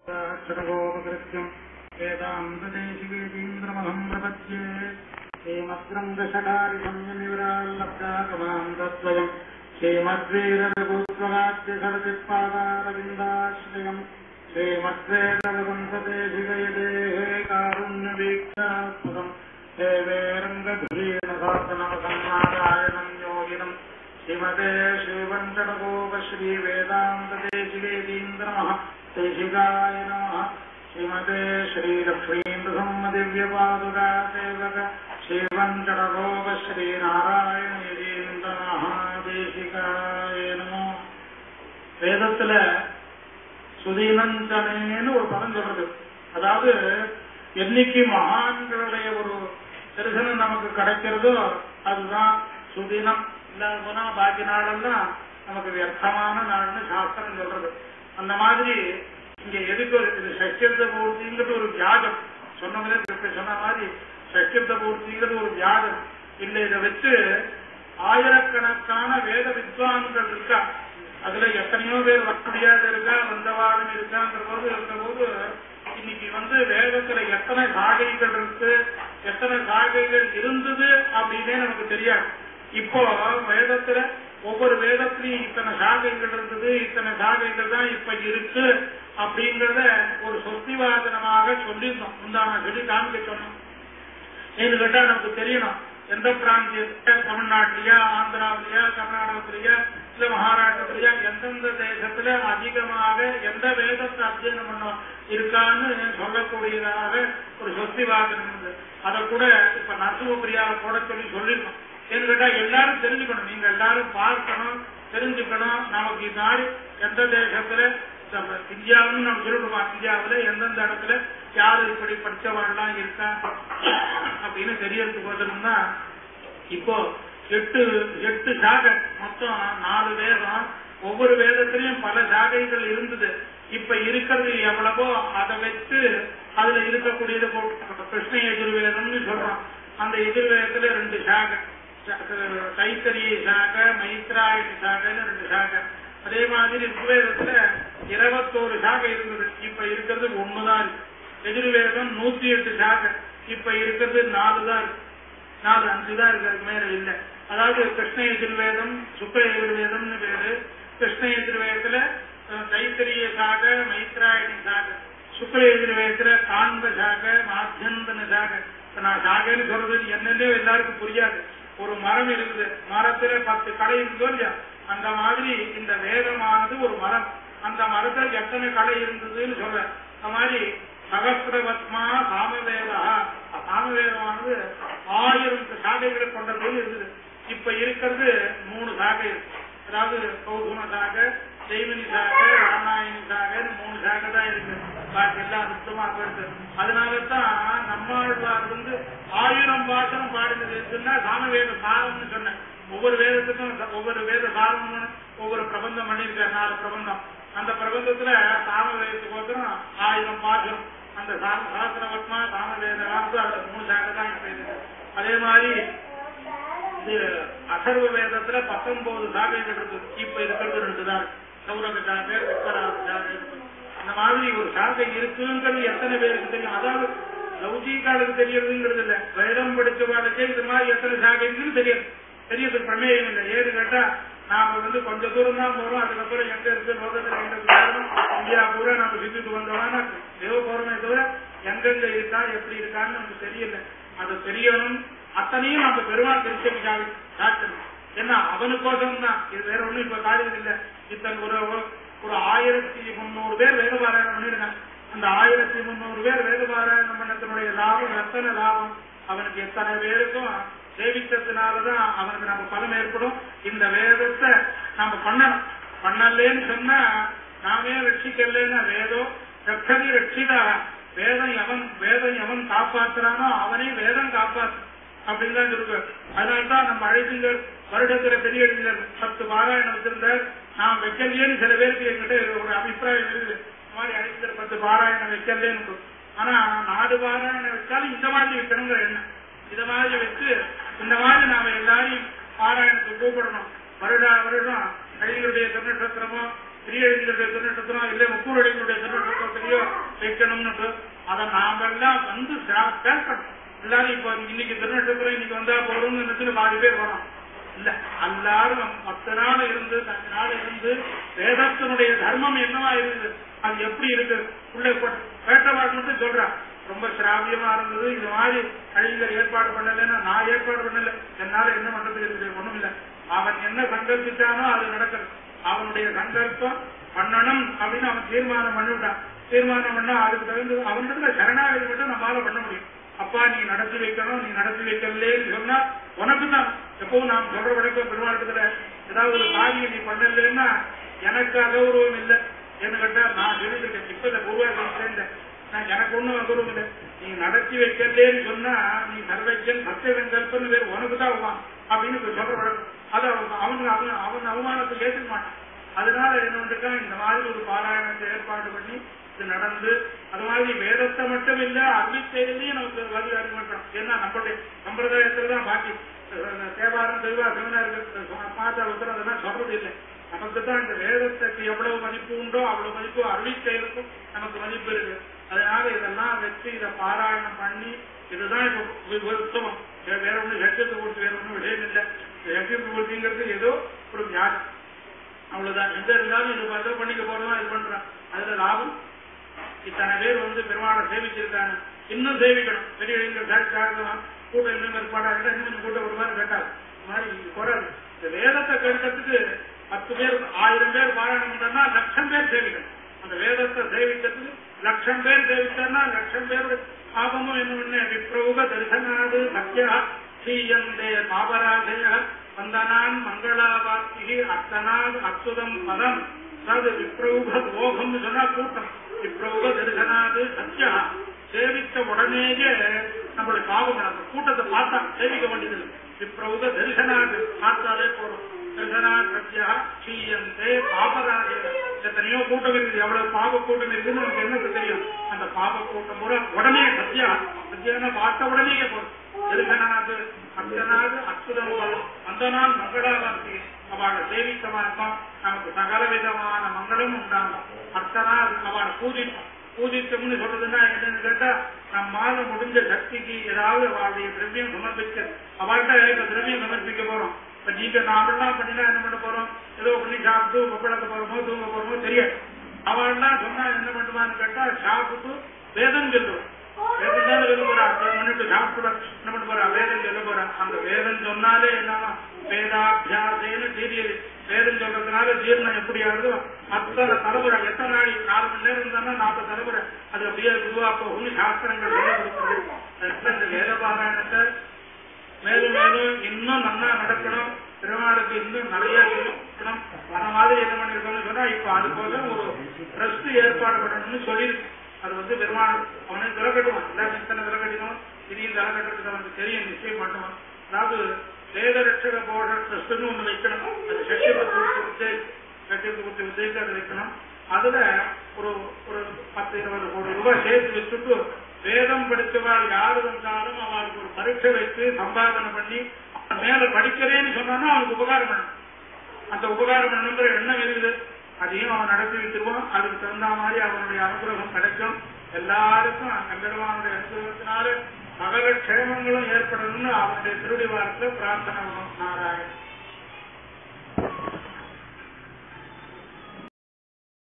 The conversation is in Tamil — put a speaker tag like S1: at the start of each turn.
S1: षडगोपकृत्यम् वेदान्तदेशिकेतीन्द्रमहं प्रपद्ये श्रीमद्ग्रन्थषडारिसंयमिवराल्लब्धागमां तद्वयम् श्रीमद्वीररघुत्वगाद्यसरचित्पादारविन्दाश्रयम् श्रीमद्वेदवदंसदेशिकयदेः कारुण्यवीक्षात्मकम् देवेरङ्गधुरेण साधनमसंनारायणं योगिनम् श्रीमते श्रीवेदान्तदेशिकेतीन्द्रमः देशिकाय नमः। श्रीमते श्रीलक्ष्मीन्द्रसम्मदिव्यपादुका सेवक श्रीवञ्चडगोप श्रीनारायण यतीन्द्र महादेशिकाय नमो। வேதத்துல சுதீனஞ்சனேன்னு ஒரு பதம் சொல்றது. அதாவது என்னைக்கு மகான்களுடைய ஒரு தரிசனம் நமக்கு கிடைக்கிறதோ அதுதான் சுதீனம். இல்லாத போனா பாக்கி நாளெல்லாம் நமக்கு வியர்த்தமான நாள்னு சாஸ்திரம் சொல்றது. அந்த மாதிரி இங்க எதுக்கு இது சஷ்யப்த பூர்த்திங்கிறது ஒரு வியாஜம் சொன்னவங்களே சொன்ன மாதிரி சஷ்யப்த பூர்த்திங்கிறது ஒரு வியாஜம் இல்ல. இதை வச்சு ஆயிரக்கணக்கான வேத வித்வான்கள் இருக்கா. அதுல எத்தனையோ பேர் வர முடியாத இருக்கா, வந்தவாதம் இருக்காங்கிற போது இருக்கிறபோது இன்னைக்கு வேதத்துல எத்தனை சாகைகள் இருக்கு, எத்தனை சாகைகள் இருந்தது அப்படின்னே நமக்கு தெரியாது. இப்போ வேதத்துல ஒவ்வொரு வேதத்திலையும் இத்தனை சாகைகள் இருந்தது, இத்தனை சாகைகள் தான் இப்ப இருக்கு அப்படிங்கறத ஒரு சொத்திவாதனமாக சொல்லியிருந்தோம். முந்தான சொல்லி காமிக்க சொன்னோம். ஏன்னு கேட்டா நமக்கு தெரியணும் எந்த பிராந்தியத்துல, தமிழ்நாட்டிலயா, ஆந்திராவிலயா, கர்நாடகத்திலயா, இல்ல மகாராஷ்டிரத்திலயா, எந்தெந்த தேசத்துல அதிகமாக எந்த வேதத்தை அத்தியனம் பண்ண இருக்கான்னு சொல்லக்கூடியதாக ஒரு சொத்திவாதனம் இருந்தது. அதை கூட இப்ப நரசிம்மபிரியாவை போட சொல்லி சொல்லிருக்கோம். ஏன்னு கேட்டா எல்லாரும் தெரிஞ்சுக்கணும், நீங்க எல்லாரும் பார்க்கணும், தெரிஞ்சுக்கணும். நமக்கு இந்நாள் எந்த தேசத்துல இந்தியாவுன்னு நம்ம சொல்லிடுவோம், இந்தியாவில எந்தெந்த இடத்துல யாரு இப்படி படிச்சவாள்லாம் இருக்கா அப்படின்னு தெரியறதுக்கு தான் இப்போ 8 சாகை, மொத்தம் 4 வேதம். ஒவ்வொரு வேதத்திலையும் பல சாகைகள் இருந்தது. இப்ப இருக்கிறது எவ்வளவோ அதை வச்சு அதுல இருக்கக்கூடியது கிருஷ்ண எதிர்வேதம்னு சொல்றோம். அந்த எதிர்வேதத்துல 2 சாகை, தைத்தரிய சாகை, மைத்ராயணி சாகைன்னு 2 சாகை. அதே மாதிரி ருக்வேதத்துல 21 சாகை இருந்தது. இப்ப இருக்கிறது 1 தான் இருக்கு. எதிர்வேதம் 108 சாகை, இப்ப இருக்கிறது 4 தான் இருக்கு. 4, 5 தான் இருக்கு, அதுக்கு மேல இல்ல. அதாவது கிருஷ்ண எதிர்வேதம், சுக்ல எதிர்வேதம்னு பேரு. கிருஷ்ண எதிர்வேதத்துல தைத்தரிய சாகை, மைத்ராயணி சாகை. சுக்ல எதிர்வேதத்துல காண்ப சாகை, மாத்தியந்தன சாகை. நான் சாகைன்னு சொல்றது என்னன்னே எல்லாருக்கும் புரியாது. ஒரு மரம் இருக்குது, மரத்துல 10 களை இருந்தோ இல்லையா, அந்த மாதிரி இந்த வேதமானது ஒரு மரம். அந்த மரத்துல எத்தனை களை இருந்ததுன்னு சொல்ற. அந்த மாதிரி சகஸ்ரவத்மா சாமவேதா, சாமவேதமானது 1000 சாகைகளை கொண்டதுன்னு இருக்குது. இப்ப இருக்கிறது 3 சாகை இருக்கு. அதாவது கௌதும சாகை, ஜெய்மினி சாகை, ராமாயணி சாகைன்னு 3 சாகை தான் இருக்கு. பாக்கி எல்லாம் சுத்தமா போயிடுது. அதனாலதான் நம்மாழ்வார் 1000 பாசனம் பாடுனதுன்னா சாமவேத சாரம்னு சொன்னேன். ஒவ்வொரு வேதத்துக்கும் ஒவ்வொரு வேத சாரம்னு ஒவ்வொரு பிரபந்தம் பண்ணிருக்காரு, 4 பிரபந்தம். அந்த பிரபந்தத்துல சாமவேதத்துக்கோசரம் 1000 பாசனம். அந்த சாஸ்திரவத்மா சாமவேத 3 சாகை தான் இப்ப இருக்கு. அதே மாதிரி அசர்வ வேதத்துல 19 சாகைகள் இருக்கு. இப்ப இருக்கிறது 2 தான். சௌரக சாகை, உத்தராக சாகை. அந்த மாதிரி ஒரு சாகை இருக்குங்கிறது எத்தனை பேருக்கு தெரியும்? அதாவது லௌகீகாலுக்கு தெரியறதுங்கிறது இல்ல, வேதம் படிச்சவாளுக்கே இது மாதிரி எத்தனை சாகைன்னு தெரியறது பிரமேயம் இல்லை. ஏன்னு கேட்டா நாம கொஞ்ச தூரம் தான் போறோம், அதுக்கப்புறம் எங்க இருக்கு லோகத்துல எங்க இருக்கணும், இந்தியா பூரா நம்ம சுத்திட்டு வந்தோம்னா தேவ போறோமே தவிர எங்கெங்க இருக்கா எப்படி இருக்கான்னு நமக்கு தெரியல. அது தெரியணும். அத்தனையும் நம்ம பெருமாள் திருச்செவிக்காக காட்டணும். ஏன்னா அவனுக்கோசம் தான், இது வேற ஒண்ணும் இப்ப காரியம் இல்லை. இத்தனை ஒரு 1300 பேர் வேத பாராயணம் பண்ணிருக்காங்க. அந்த 1300 பேர் வேத பாராயணம் பண்ணத்தினுடைய லாபம் எத்தனை லாபம், அவனுக்கு எத்தனை பேருக்கும் சேவித்ததுனாலதான் அவனுக்கு நம்ம பலம் ஏற்படும். இந்த வேதத்தை நாம பண்ணலேன்னு சொன்னா நாமே ரட்சிக்கலன்னா வேதம் ரட்சதி ரட்சிதா. வேதம் எவன் காப்பாற்றுறானோ அவனே வேதம் காப்பாற்று அப்படின்னு தான் இருக்கு. அதனால்தான் நம்ம அழைப்புங்கள் வருடத்துல பெரிய 10 பாராயணம் வச்சிருந்தார். நான் வைக்கலையேன்னு சில பேருக்கு என்கிட்ட ஒரு அபிப்பிராயம் இருக்குது. இந்த மாதிரி அழைப்புகள் 10 பாராயணம் வைக்கலேன்னு. ஆனா 4 பாராயணம் வச்சாலும் இந்த மாதிரி வைக்கணுங்கிற எண்ணம். இத மாதிரி வச்சு இந்த மாதிரி நாம எல்லாரையும் பாராயணத்துக்கு கூப்பிடணும். வருடம் அழிகளுடைய திருநட்சத்திரமோ பெரியவர்களுடைய திருநட்சத்திரம் இல்லை முக்கூரடிகளுடைய திருநட்சத்திரத்திலேயோ வைக்கணும்னு அதை நாமெல்லாம் வந்து கேட்கணும். எல்லாரும் இப்ப இன்னைக்கு திருநட்சத்திரம் இன்னைக்கு வந்தா போறோம்னு நினைச்சு பாதி பேர் வரோம். இல்ல, எல்லாரும் 10 நாள் இருந்து 5 நாள் இருந்து வேதத்தினுடைய தர்மம் என்னவா இருக்குது, அது எப்படி இருக்கு உள்ள வேட்டவாடு மட்டும் சொல்றான். ரொம்ப சிராவியமா இருந்தது, இது மாதிரி கழிவுகள் ஏற்பாடு பண்ணலன்னா நான் ஏற்பாடு பண்ணல, என்னால என்ன பண்றதுக்கு இருக்குது, ஒண்ணும் இல்ல. அவன் என்ன சங்கல்பிச்சானோ அது நடக்கிறது. அவனுடைய சங்கல்பம் பண்ணணும் அப்படின்னு அவன் தீர்மானம் பண்ணிவிட்டான். தீர்மானம் பண்ணா அதுக்கு தகுந்த அவனிடத்துல சரணாகதி மட்டும் நம்மளால பண்ண முடியும். அப்பா நீ நடத்தி வைக்கணும், நீ நடத்தி வைக்கலேன்னு சொன்னா உனக்கு தான். எப்பவும் நாம் சொல்ற வழக்கம் பெருமாட்டத்துல ஏதாவது ஒரு காரியம் நீ பண்ணலன்னா எனக்கு அகௌரவம் இல்லை என்ன கேட்டா நான் சொல்லிருக்கேன். இப்ப இந்த பூர்வாசம் எனக்கு ஒண்ணும் அகௌரவம் இல்லை. நீ நடத்தி வைக்கலேன்னு சொன்னா நீ சர்வஜன் சத்தியசங்கல்பன்னு பேர் உனக்கு தான் ஆகும் அப்படின்னு சொல்ற வழக்கம். அது அவனுக்கு அவன் அவமானத்தை ஏற்றுக்க மாட்டான். அதனால என்ன பண்ணிருக்கான், இந்த மாதிரி ஒரு பாராயணத்தை ஏற்பாடு பண்ணி இது நடந்து அது மாதிரி வேதத்தை மட்டும் இல்ல அறிவிச்செய்திலையும் நமக்கு வழிகாட்டி மாட்டோம். ஏன்னா நம்மளுடைய சம்பிரதாயத்துலதான் பாக்கி தேவாரம் தெளிவா சமாச்சார உத்தரம் அதெல்லாம் சொல்றது இல்லை. நமக்கு தான் இந்த வேதத்துக்கு எவ்வளவு மதிப்பு உண்டோ அவ்வளவு மதிப்பு அறிவிச்செய்துக்கும் நமக்கு மதிப்பு இருக்கு. அதனால இதெல்லாம் வச்சு இதை பாராயணம் பண்ணி இதுதான் இப்ப உத்தமம். வேற ஒண்ணு லட்சத்தை கொடுத்து வேற ஒன்றும் விஷயம் இல்லை. லட்சத்தை கொடுத்தீங்கிறது ஏதோ ஒரு ஞானம், அவ்வளவுதான். எந்த இருந்தாலும் இது ஏதோ பண்ணிக்க போறதுதான் இது பண்றான். அதுல லாபம். இத்தனை பேர் வந்து பெருமாளை சேவிச்சிருக்காங்க, இன்னும் சேவிக்கணும். பெரிய கூட்டம் இன்னும் ஏற்பாடாக இன்னும் கூட்டம் ஒரு மாதிரி கேட்டாரு. இந்த மாதிரி குறாது. இந்த வேதத்தை கேட்கறதுக்கு 10 பேர் 1000 பேர் பாராயணம் பண்றா 1,00,000 பேர் சேவிக்கணும். அந்த வேதத்தை சேவிக்கிறதுக்கு 1,00,000 பேர் சேவிச்சா 1,00,000 பேருடைய பாபமும் என்ன விப்ரவுக தரிசனாது சத்யா ஸ்ரீயந்தே பாபராஜய வந்தனான் மங்களாவார்த்தி அர்த்தனாத் அச்சுதம் பதம் அதாவது விப்ரவுக ஓகம்னு சொன்னா கூட்டம். விப்ரவுக தரிசனாது சத்யா சேவித்த உடனேயே நம்மளுடைய பாவம் அந்த கூட்டத்தை பார்த்தா சேவிக்க வேண்டியது. விப்ரவுக தரிசனாது பார்த்தாலே போறோம். தரிசனா சத்யா ஸ்ரீயந்தே பாபராஜய எத்தனையோ கூட்டம் இருக்குது. எவ்வளவு பாவ கூட்டம் இருக்குன்னு நமக்கு என்ன தெரியும். அந்த பாவ கூட்டம் கூட உடனே சத்யா சத்யான பார்த்த உடனேயே போறோம். தரிசனாது அர்த்தனாது அற்புதம் அந்த நாள் மங்களாவார்த்தி அவளை சேவித்தமாக்கம் நமக்கு சகல விதமான மங்களும் உண்டாகும். அர்த்தனாது அவளை பூஜிப்போம். பூஜித்தம்னு சொல்றதுன்னா என்னன்னு கேட்டா நம்மால முடிஞ்ச சக்திக்கு ஏதாவது அவளுடைய திரவியம் சமர்ப்பிக்க அவள்கிட்ட இப்ப திரவியம் சமர்ப்பிக்க போறோம். இப்ப நீங்க நாமெல்லாம் பண்ணினா என்ன பண்ண போறோம், ஏதோ பண்ணி சாப்பிட்டு கொப்பளக்க போறோமோ தூங்க போறோமோ தெரியாது. அவள்லாம் சொன்னா என்ன பண்ணுவான்னு கேட்டா சாப்பிட்டு வேதம் சொல்லுவோம். வேதம் தானே சொல்ல போறா, மண்ணுக்கு சாப்பிட்டு என்ன பண்ண போறா, வேதம் சொல்ல போறா. அந்த வேதம் சொன்னாலே என்னன்னா வேதாபியாசேன்னு தெரியுது. வேதம் சொல்றதுனால ஜீர்ணம் எப்படி ஆகுதோ அத்தனை தலைமுறை எத்தனை நாள் 4 மணி நேரம் இருந்தா 40 தலைமுறை அது அப்படியே குருவா போகும்னு சாஸ்திரங்கள் சொல்ல கொடுக்குறது. இந்த வேத பாராயணத்தை மேலும் மேலும் இன்னும் நல்லா நடக்கணும். திருநாளுக்கு இன்னும் நிறைய இருக்கணும். அந்த மாதிரி என்ன பண்ணிருக்கோம்னு சொன்னா இப்ப அதுபோல ஒரு ட்ரஸ்ட் ஏற்பாடு பண்ணணும்னு சொல்லியிருக்கு. அது வந்து பெருமாள் அவனுக்கு விலை கட்டுவான். எல்லாரும் இத்தனை விலை கட்டினோம், இதையும் விலை கட்டுறதுக்கு அவனுக்கு தெரியும், நிச்சயம் பண்ணுவான். அதாவது வேத ரட்சக போட ட்ரஸ்ட்னு ஒண்ணு வைக்கணும். அது சட்டியத்தை கொடுத்து உதவிக்கு அதை வைக்கணும். அதுல ஒரு 10-20 கோடி ரூபாய் சேர்த்து வச்சுட்டு வேதம் படித்தவாள் யாரு வந்தாலும் அவளுக்கு ஒரு பரீட்சை வைத்து சம்பாதனை பண்ணி மேல படிக்கிறேன்னு சொன்னா அவனுக்கு உபகாரம் பண்ணணும். அந்த உபகாரம் பண்ணணுங்கிற எண்ணம் இருக்குது. அதையும் அவன் நடத்தி வைத்துருவான். அதுக்கு தகுந்த மாதிரி அவனுடைய அனுகிரகம் கிடைக்கும். எல்லாருக்கும் பெருமானுடைய அனுகிரகத்தினால சகல க்ஷேமங்களும் ஏற்படணும்னு அவனுடைய திருடி வாரத்தில் பிரார்த்தனை நாராயணன்.